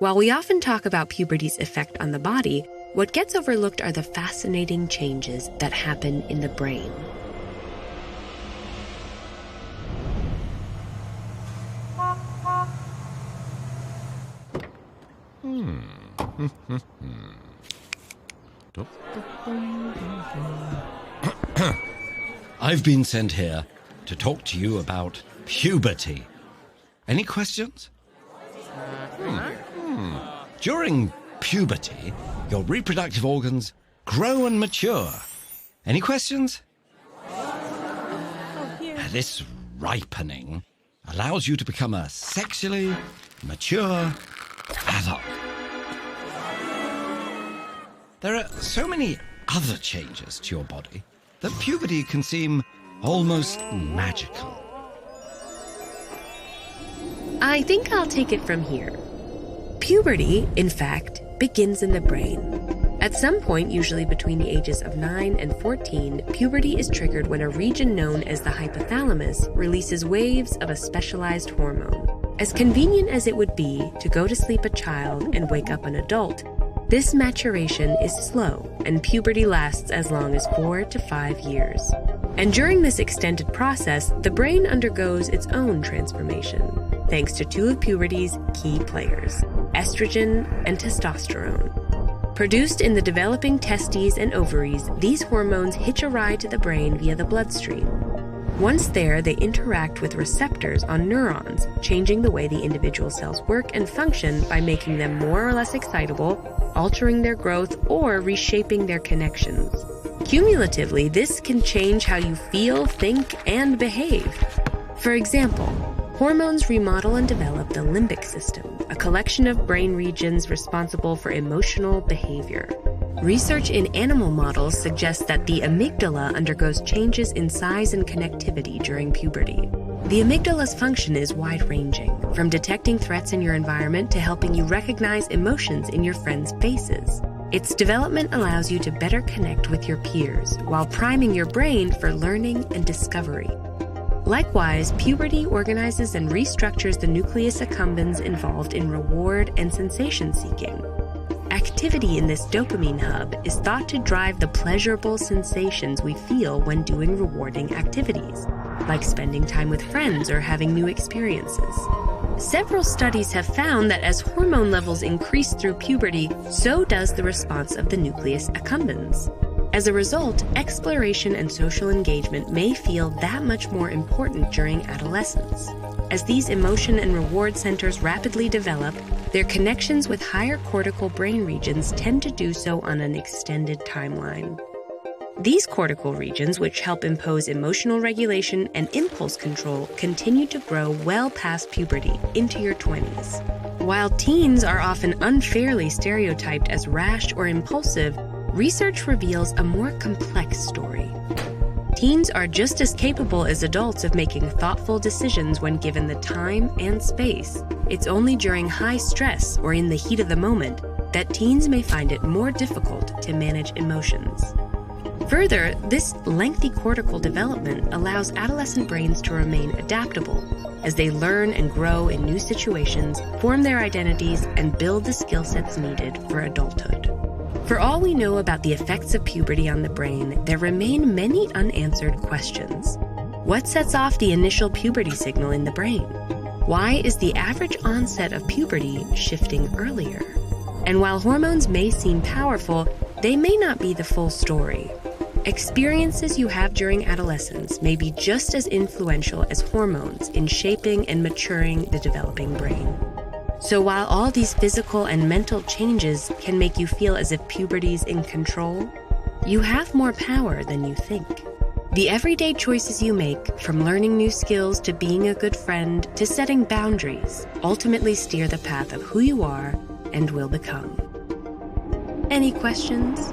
While we often talk about puberty's effect on the body, what gets overlooked are the fascinating changes that happen in the brain. I've been sent here to talk to you about puberty. Any questions? During puberty, your reproductive organs grow and mature. Any questions? This ripening allows you to become a sexually mature adult. There are so many other changes to your body that puberty can seem almost magical. I think I'll take it from here. Puberty, in fact, begins in the brain. At some point, usually between the ages of 9 and 14, puberty is triggered when a region known as the hypothalamus releases waves of a specialized hormone. As convenient as it would be to go to sleep a child and wake up an adult, this maturation is slow, and puberty lasts as long as 4 to 5 years. And during this extended process, the brain undergoes its own transformation, thanks to two of puberty's key players, estrogen and testosterone. Produced in the developing testes and ovaries, these hormones hitch a ride to the brain via the bloodstream. Once there, they interact with receptors on neurons, changing the way the individual cells work and function by making them more or less excitable, altering their growth, or reshaping their connections. Cumulatively, this can change how you feel, think, and behave. For example, hormones remodel and develop the limbic system, a collection of brain regions responsible for emotional behavior. Research in animal models suggests that the amygdala undergoes changes in size and connectivity during puberty. The amygdala's function is wide-ranging, from detecting threats in your environment to helping you recognize emotions in your friends' faces. Its development allows you to better connect with your peers, while priming your brain for learning and discovery. Likewise, puberty organizes and restructures the nucleus accumbens involved in reward and sensation seeking. Activity in this dopamine hub is thought to drive the pleasurable sensations we feel when doing rewarding activities, like spending time with friends or having new experiences. Several studies have found that as hormone levels increase through puberty, so does the response of the nucleus accumbens. As a result, exploration and social engagement may feel that much more important during adolescence. As these emotion and reward centers rapidly develop, their connections with higher cortical brain regions tend to do so on an extended timeline. These cortical regions, which help impose emotional regulation and impulse control, continue to grow well past puberty into your 20s. While teens are often unfairly stereotyped as rash or impulsive, research reveals a more complex story. Teens are just as capable as adults of making thoughtful decisions when given the time and space. It's only during high stress or in the heat of the moment that teens may find it more difficult to manage emotions. Further, this lengthy cortical development allows adolescent brains to remain adaptable as they learn and grow in new situations, form their identities, and build the skill sets needed for adulthood. For all we know about the effects of puberty on the brain, there remain many unanswered questions. What sets off the initial puberty signal in the brain? Why is the average onset of puberty shifting earlier? And while hormones may seem powerful, they may not be the full story. Experiences you have during adolescence may be just as influential as hormones in shaping and maturing the developing brain. So while all these physical and mental changes can make you feel as if puberty's in control, you have more power than you think. The everyday choices you make, from learning new skills to being a good friend to setting boundaries, ultimately steer the path of who you are and will become. Any questions?